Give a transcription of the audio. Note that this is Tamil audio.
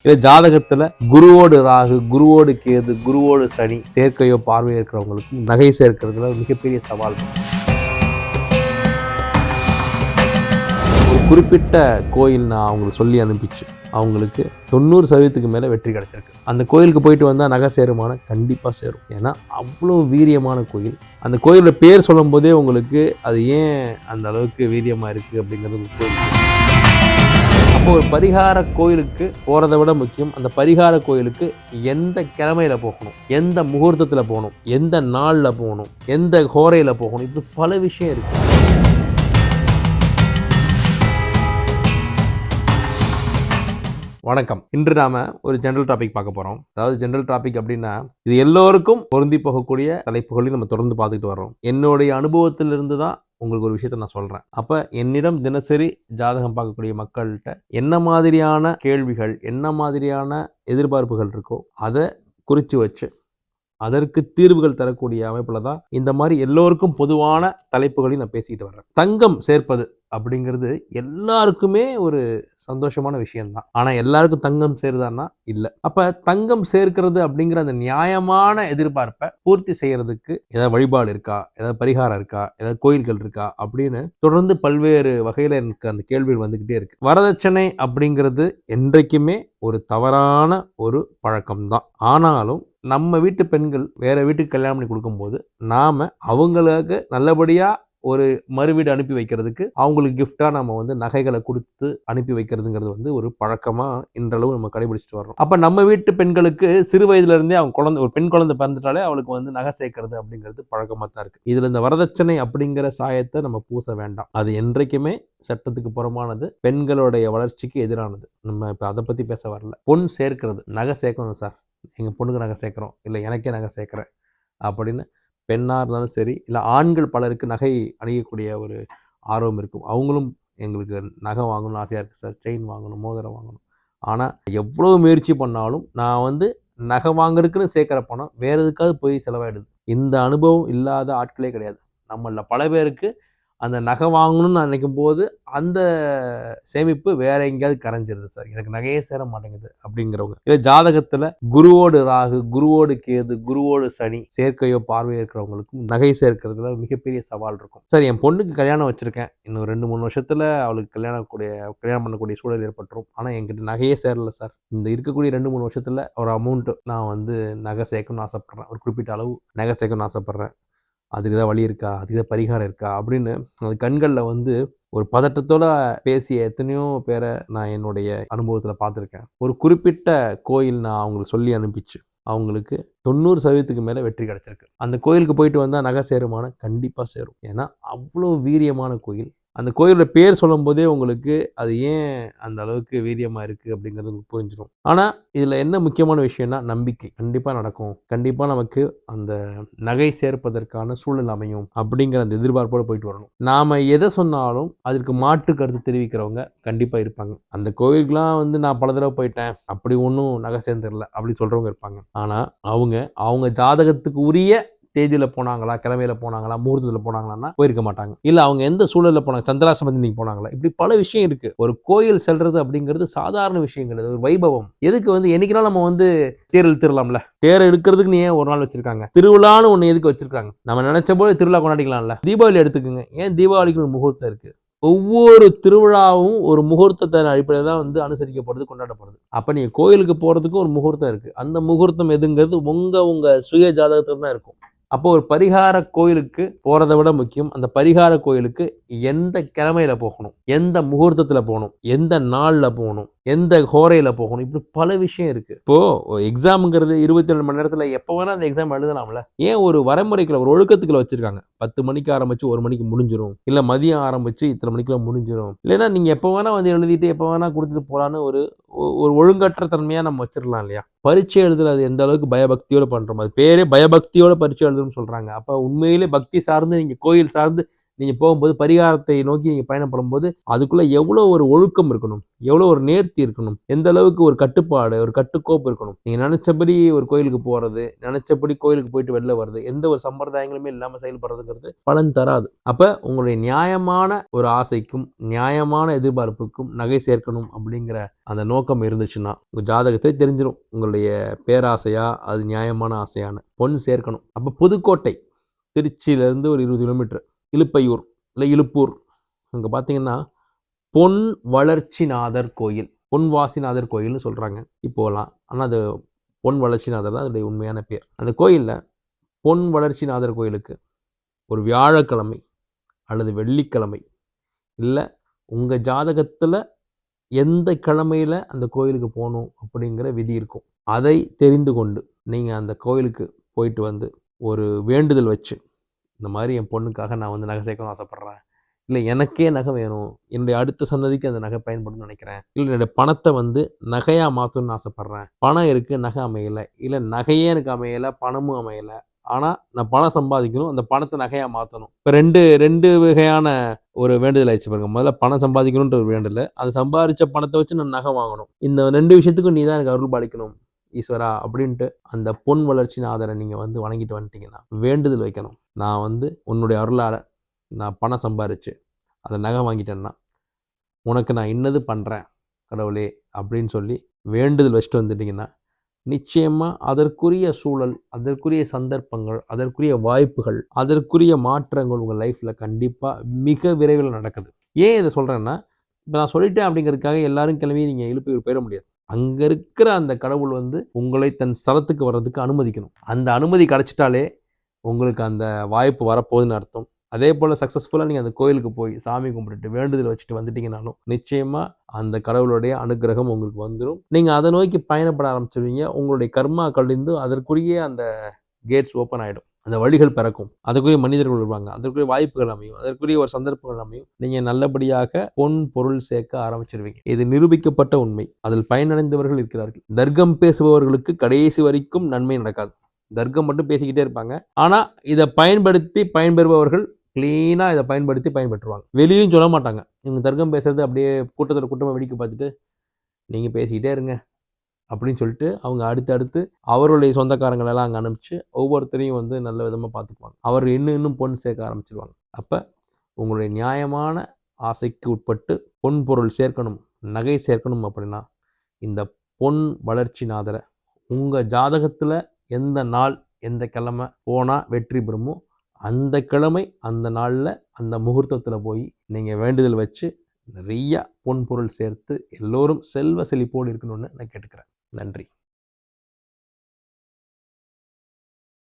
இல்ல ஜாதகத்துல குருவோடு ராகு, குருவோடு கேது, குருவோடு சனி சேர்க்கையோ பார்வையோ இருக்கிறவங்களுக்கு நகை சேர்க்கிறதுல மிகப்பெரிய சவால். ஒரு குறிப்பிட்ட கோயில் நான் அவங்களுக்கு சொல்லி அனுப்பிச்சு அவங்களுக்கு 90% மேலே வெற்றி கிடைச்சிருக்கு. அந்த கோயிலுக்கு போயிட்டு வந்தால் நகை சேருமான கண்டிப்பாக சேரும். ஏன்னா அவ்வளோ வீரியமான கோயில். அந்த கோயிலோட பேர் சொல்லும் போதே உங்களுக்கு அது ஏன் அந்த அளவுக்கு வீரியமாக இருக்குது அப்படிங்கிறது கோயில். அப்போ ஒரு பரிகார கோயிலுக்கு போகிறத விட முக்கியம் அந்த பரிகார கோயிலுக்கு எந்த கிழமையில போகணும், எந்த முகூர்த்தத்தில் போகணும், எந்த நாளில் போகணும், எந்த ஹோரையில் போகணும், இப்படி பல விஷயம் இருக்குது. வணக்கம். இன்று நாம ஒரு ஜெனரல் டாபிக் பார்க்க போறோம். அதாவது ஜெனரல் டாபிக் அப்படின்னா இது எல்லோருக்கும் பொருந்தி போகக்கூடிய தலைப்புகளையும் நம்ம தொடர்ந்து பார்த்துட்டு வரோம். என்னுடைய அனுபவத்திலிருந்து தான் உங்களுக்கு ஒரு விஷயத்த நான் சொல்றேன். அப்ப என்னிடம் தினசரி ஜாதகம் பார்க்கக்கூடிய மக்கள்கிட்ட என்ன மாதிரியான கேள்விகள், என்ன மாதிரியான எதிர்பார்ப்புகள் இருக்கோ அதை குறித்து வச்சு அதற்கு தீர்வுகள் தரக்கூடிய அமைப்புல தான் இந்த மாதிரி எல்லோருக்கும் பொதுவான தலைப்புகளையும் நான் பேசிக்கிட்டு வர்றேன். தங்கம் சேர்ப்பது அப்படிங்கிறது எல்லாருக்குமே ஒரு சந்தோஷமான விஷயம்தான். ஆனா எல்லாருக்கும் தங்கம் சேருதான்னா இல்லை. அப்ப தங்கம் சேர்க்கிறது அப்படிங்கிற அந்த நியாயமான எதிர்பார்ப்பை பூர்த்தி செய்யறதுக்கு ஏதாவது வழிபாடு இருக்கா, ஏதாவது பரிகாரம் இருக்கா, ஏதாவது கோயில்கள் இருக்கா அப்படின்னு தொடர்ந்து பல்வேறு வகையில எனக்கு அந்த கேள்விகள் வந்துகிட்டே இருக்கு. வரதட்சணை அப்படிங்கிறது என்றைக்குமே ஒரு தவறான ஒரு பழக்கம்தான். ஆனாலும் நம்ம வீட்டு பெண்கள் வேற வீட்டுக்கு கல்யாணம் பண்ணி கொடுக்கும்போது நாம அவங்களுக்கு நல்லபடியா ஒரு மறுவீடு அனுப்பி வைக்கிறதுக்கு அவங்களுக்கு கிஃப்டா நம்ம நகைகளை கொடுத்து அனுப்பி வைக்கிறதுங்கிறது ஒரு பழக்கமா இன்றளவு நம்ம கடைபிடிச்சிட்டு வர்றோம். அப்ப நம்ம வீட்டு பெண்களுக்கு சிறு வயதுல இருந்தே அவங்க குழந்தை, ஒரு பெண் குழந்தை பிறந்துட்டாலே அவளுக்கு நகை சேர்க்கறது அப்படிங்கிறது பழக்கமா தான் இருக்கு. இதுல இந்த வரதட்சணை அப்படிங்கிற சாயத்தை நம்ம பூச வேண்டாம். அது என்றைக்குமே சட்டத்துக்கு புறமானது, பெண்களுடைய வளர்ச்சிக்கு எதிரானது. நம்ம இப்ப அதை பத்தி பேச வரல. பொன் சேர்க்கிறது, நகை சேர்க்கணும் சார், எங்கள் பொண்ணுக்கு நகை சேர்க்குறோம், இல்லை எனக்கே நகை சேர்க்குறேன் அப்படின்னு பெண்ணாக இருந்தாலும் சரி, இல்லை ஆண்கள் பலருக்கு நகை அணியக்கூடிய ஒரு ஆர்வம் இருக்கும். அவங்களும் எங்களுக்கு நகை வாங்கணும்னு ஆசையாக இருக்குது சார், செயின் வாங்கணும், மோதிரம் வாங்கணும். ஆனால் எவ்வளோ முயற்சி பண்ணாலும் நான் நகை வாங்குறதுக்குன்னு சேர்க்குற பணம் வேறு எதுக்காவது போய் செலவாயிடுது. இந்த அனுபவம் இல்லாத ஆட்களே கிடையாது. நம்மள பல பேருக்கு அந்த நகை வாங்கணும்னு நினைக்கும் போது அந்த சேமிப்பு வேற எங்கேயாவது கரைஞ்சிருது. சார் எனக்கு நகையே சேர மாட்டேங்குது அப்படிங்கிறவங்க, இல்லை ஜாதகத்துல குருவோடு ராகு, குருவோடு கேது, குருவோடு சனி சேர்க்கையோ பார்வையோ இருக்கிறவங்களுக்கும் நகை சேர்க்கிறதுல மிகப்பெரிய சவால் இருக்கும். சார் என் பொண்ணுக்கு கல்யாணம் வச்சிருக்கேன், இன்னும் 2-3 வருஷத்துல அவளுக்கு கல்யாணம் பண்ணக்கூடிய சூழல் ஏற்பட்டுரும். ஆனா என்கிட்ட நகையே சேரல சார். இந்த இருக்கக்கூடிய 2-3 வருஷத்துல ஒரு அமௌண்ட் நான் நகை சேர்க்கணும்னு ஆசைப்படுறேன், ஒரு குறிப்பிட்ட அளவு நகை சேர்க்கணும்னு ஆசைப்படுறேன், அதுக்கு தான் வழி இருக்கா, அதுக்கு தான் பரிகாரம் இருக்கா அப்படின்னு அது கண்களில் ஒரு பதட்டத்தோட பேசிய எத்தனையோ பேரை நான் என்னுடைய அனுபவத்தில் பார்த்துருக்கேன். ஒரு குறிப்பிட்ட கோயில் நான் அவங்களுக்கு சொல்லி அனுப்பிச்சு அவங்களுக்கு 90% மேலே வெற்றி கிடைச்சிருக்கு. அந்த கோயிலுக்கு போயிட்டு வந்தால் நகை சேருமான கண்டிப்பாக சேரும். ஏன்னா அவ்வளோ வீரியமான கோயில். அந்த கோயிலோட பேர் சொல்லும் போதே உங்களுக்கு அது ஏன் அந்த அளவுக்கு வீரியமாக இருக்குது அப்படிங்கிறது உங்களுக்கு புரிஞ்சிடும். ஆனால் இதில் என்ன முக்கியமான விஷயம்னா நம்பிக்கை. கண்டிப்பாக நடக்கும், கண்டிப்பாக நமக்கு அந்த நகை சேர்ப்பதற்கான சூழல் அமையும் அப்படிங்கிற அந்த எதிர்பார்ப்போடு போயிட்டு வரணும். நாம் எதை சொன்னாலும் அதற்கு மாற்று கருத்து தெரிவிக்கிறவங்க கண்டிப்பாக இருப்பாங்க. அந்த கோயிலுக்குலாம் நான் பல தடவை போயிட்டேன், அப்படி ஒன்றும் நகை சேர்ந்துடல அப்படி சொல்கிறவங்க இருப்பாங்க. ஆனால் அவங்க ஜாதகத்துக்கு உரிய தேதியில போனாங்களா, கிழமையில போனாங்களா, முகூர்த்தத்தில் போனாங்களான்னா போயிருக்க மாட்டாங்க. இல்லை அவங்க எந்த சூழலில் போனாங்க, சந்திராசிரமத்தில் நீங்க போனாங்களா, இப்படி பல விஷயம் இருக்கு. ஒரு கோயில் செல்றது அப்படிங்கிறது சாதாரண விஷயம் கிடையாது, ஒரு வைபவம். எதுக்கு என்னைக்குனாலும் நம்ம தேர் இழுத்துடலாம்ல. தேர் இழுக்கிறதுக்கு நீ ஏன் ஒரு நாள் வச்சிருக்காங்க? திருவிழான்னு ஒன்று எதுக்கு வச்சிருக்காங்க? நம்ம நினைச்ச போது திருவிழா கொண்டாடிக்கலாம்ல. தீபாவளி எடுத்துக்கோங்க, ஏன் தீபாவளிக்கு ஒரு முகூர்த்தம் இருக்கு? ஒவ்வொரு திருவிழாவும் ஒரு முகூர்த்தத்தை அடிப்படையில் தான் அனுசரிக்கப்படுது, கொண்டாடப்படுது. அப்ப நீங்க கோயிலுக்கு போறதுக்கு ஒரு முகூர்த்தம் இருக்கு. அந்த முகூர்த்தம் எதுங்கிறது உங்க சுய ஜாதகத்துல தான் இருக்கும். அப்போ ஒரு பரிகார கோயிலுக்கு போறதை விட முக்கியம் அந்த பரிகார கோயிலுக்கு எந்த கிழமையில போகணும், எந்த முகூர்த்தத்துல போகணும், எந்த நாள்ல போகணும், எந்த ஹோரையில போகணும், இப்படி பல விஷயம் இருக்கு. இப்போ எக்ஸாம்ங்கிறது 22 மணி நேரத்துல எப்போ வேணா அந்த எக்ஸாம் எழுதலாம்ல. ஏன் ஒரு வரைமுறைக்குள்ள, ஒரு ஒழுக்கத்துக்குள்ள வச்சிருக்காங்க? 10 மணிக்கு ஆரம்பிச்சு 1 மணிக்கு முடிஞ்சிடும், இல்ல மதியம் ஆரம்பிச்சு இத்தனை மணிக்குள்ள முடிஞ்சிடும், இல்லைன்னா நீங்க எப்போ வேணா எழுதிட்டு எப்போ வேணா கொடுத்துட்டு போலான்னு ஒரு ஒழுங்கற்ற தன்மையா நம்ம வச்சிடலாம் இல்லையா? பரீட்சை எழுதுறது எந்த அளவுக்கு பயபக்தியோட பண்றோம், அது பேரே பயபக்தியோட பரீட்சை எழுதுன்னு சொல்றாங்க. அப்ப உண்மையிலே பக்தி சார்ந்து நீங்க கோயில் சார்ந்து நீங்கள் போகும்போது பரிகாரத்தை நோக்கி நீங்கள் பயணப்படும்போது அதுக்குள்ளே எவ்வளோ ஒரு ஒழுக்கம் இருக்கணும், எவ்வளோ ஒரு நேர்த்தி இருக்கணும், எந்த அளவுக்கு ஒரு கட்டுப்பாடு, ஒரு கட்டுக்கோப்பு இருக்கணும். நீங்கள் நினச்சபடி ஒரு கோயிலுக்கு போகிறது, நினச்சபடி கோயிலுக்கு போயிட்டு வெளில வர்றது, எந்த ஒரு சம்பிரதாயங்களுமே இல்லாமல் செயல்படுறதுங்கிறது பலன் தராது. அப்போ உங்களுடைய நியாயமான ஒரு ஆசைக்கும் நியாயமான எதிர்பார்ப்புக்கும் நகை சேர்க்கணும் அப்படிங்கிற அந்த நோக்கம் இருந்துச்சுன்னா உங்கள் ஜாதகத்தை தெரிஞ்சிடும் உங்களுடைய பேராசையா அது நியாயமான ஆசையான. பொன் சேர்க்கணும். அப்போ புதுக்கோட்டை திருச்சியிலேருந்து ஒரு 20 கிலோமீட்டர் இலுப்பையூர் இல்லை இலுப்பூர் அங்கே பார்த்தீங்கன்னா பொன் வளர்ச்சிநாதர் கோயில், பொன்வாசிநாதர் கோயில்னு சொல்கிறாங்க இப்போலாம். ஆனால் அது பொன் வளர்ச்சிநாதர் தான் அதோடைய உண்மையான பேர். அந்த கோயிலில் பொன் வளர்ச்சிநாதர் கோயிலுக்கு ஒரு வியாழக்கிழமை அல்லது வெள்ளிக்கிழமை இல்லை உங்கள் ஜாதகத்தில் எந்த கிழமையில் அந்த கோயிலுக்கு போகணும் அப்படிங்கிற விதி இருக்கும். அதை தெரிந்து கொண்டு நீங்கள் அந்த கோயிலுக்கு போயிட்டு வந்து ஒரு வேண்டுதல் வச்சு, இந்த மாதிரி என் பொண்ணுக்காக நான் வந்து நகை சேர்க்கணும்னு ஆசைப்பட்றேன், இல்லை எனக்கே நகை வேணும், என்னுடைய அடுத்த சந்ததிக்கு அந்த நகை பயன்படும்னு நினைக்கிறேன், இல்லை என்னுடைய பணத்தை வந்து நகையாக மாற்றணும்னு ஆசைப்பட்றேன், பணம் இருக்குது நகை அமையலை, இல்லை நகையே எனக்கு அமையலை பணமும் அமையலை, ஆனால் நான் பணம் சம்பாதிக்கணும், அந்த பணத்தை நகையாக மாற்றணும். இப்போ ரெண்டு வகையான ஒரு வேண்டுதல் ஆயிடுச்சு பாருங்க. முதல்ல பணம் சம்பாதிக்கணுன்ற ஒரு வேண்டுதல், அது சம்பாதிச்ச பணத்தை வச்சு நான் நகை வாங்கணும், இந்த 2 விஷயத்துக்கும் நீ தான் எனக்கு அருள் பாலிக்கணும் ஈஸ்வரா அப்படின்ட்டு அந்த பொன் வளர்ச்சிநாதரை நீங்கள் வந்து வணங்கிட்டு வந்துட்டீங்கன்னா வேண்டுதல் வைக்கணும். நான் வந்து உன்னுடைய அருளால் நான் பணம் சம்பாரிச்சு அதை நகை வாங்கிட்டேன்னா உனக்கு நான் இன்னது பண்ணுறேன் கடவுளே அப்படின்னு சொல்லி வேண்டுதல் வச்சுட்டு வந்துட்டிங்கன்னா நிச்சயமாக அதற்குரிய சூழல், அதற்குரிய சந்தர்ப்பங்கள், அதற்குரிய வாய்ப்புகள், அதற்குரிய மாற்றங்கள் உங்கள் லைஃப்பில் கண்டிப்பாக மிக விரைவில் நடக்குது. ஏன் இதை சொல்கிறேன்னா, இப்போ நான் சொல்லிட்டேன் அப்படிங்கிறதுக்காக எல்லாரும் கிளம்பி நீங்கள் இழுப்பு போயிட முடியாது. அங்கே இருக்கிற அந்த கடவுள் வந்து உங்களை தன் ஸ்தலத்துக்கு வர்றதுக்கு அனுமதிக்கணும். அந்த அனுமதி கிடச்சிட்டாலே உங்களுக்கு அந்த வாய்ப்பு வரப்போகுதுன்னு அர்த்தம். அதே போல் சக்ஸஸ்ஃபுல்லாக நீங்கள் அந்த கோயிலுக்கு போய் சாமி கும்பிட்டுட்டு வேண்டுதல் வச்சுட்டு வந்துட்டீங்கனாலும் நிச்சயமாக அந்த கடவுளுடைய அனுகிரகம் உங்களுக்கு வந்துடும். நீங்கள் அதை நோக்கி பயணப்பட ஆரம்பிச்சிருவீங்க. உங்களுடைய கர்மா கழிந்து அதற்குரிய அந்த கேட்ஸ் ஓப்பன் ஆகிடும், அந்த வழிகள் பிறக்கும், அதற்குரிய மனிதர்கள் வருவாங்க, அதற்குரிய வாய்ப்புகள் அமையும், அதற்குரிய ஒரு சந்தர்ப்பங்கள் அமையும். நீங்கள் நல்லபடியாக பொன் பொருள் சேர்க்க ஆரம்பிச்சிருவீங்க. இது நிரூபிக்கப்பட்ட உண்மை. அதில் பயனடைந்தவர்கள் இருக்கிறார்கள். தர்க்கம் பேசுபவர்களுக்கு கடைசி வரைக்கும் நன்மை நடக்காது. தர்க்கம் மட்டும் பேசிக்கிட்டே இருப்பாங்க. ஆனால் இதை பயன்படுத்தி பயன்பெறுபவர்கள் க்ளீனாக இதை பயன்படுத்தி பயன்பெற்றுவாங்க. வெளியும் சொல்ல மாட்டாங்க. இவங்க தர்க்கம் பேசுறது அப்படியே கூட்டத்தில் கூட்டமாக வெடிக்க பார்த்துட்டு நீங்கள் பேசிக்கிட்டே இருங்க அப்படின்னு சொல்லிட்டு அவங்க அடுத்தடுத்து அவருடைய சொந்தக்காரங்களெல்லாம் அங்கே அனுப்பிச்சு ஒவ்வொருத்தரையும் வந்து நல்ல விதமாக பார்த்துக்குவாங்க. அவர் இன்னும் பொன் சேர்க்க ஆரம்பிச்சிருவாங்க. அப்போ உங்களுடைய நியாயமான ஆசைக்கு உட்பட்டு பொன் பொருள் சேர்க்கணும், நகை சேர்க்கணும் அப்படின்னா இந்த பொன் வளர்ச்சிநாதரை உங்கள் ஜாதகத்தில் எந்த நாள் எந்த கிழமை போனால் வெற்றி பெறுமோ அந்த கிழமை அந்த நாளில் அந்த முகூர்த்தத்தில் போய் நீங்கள் வேண்டுதல் வச்சு நிறைய பொன் பொருள் சேர்த்து எல்லோரும் செல்வ செழிப்போடு இருக்கணும்னு நான் கேட்டுக்கிறேன். நன்றி.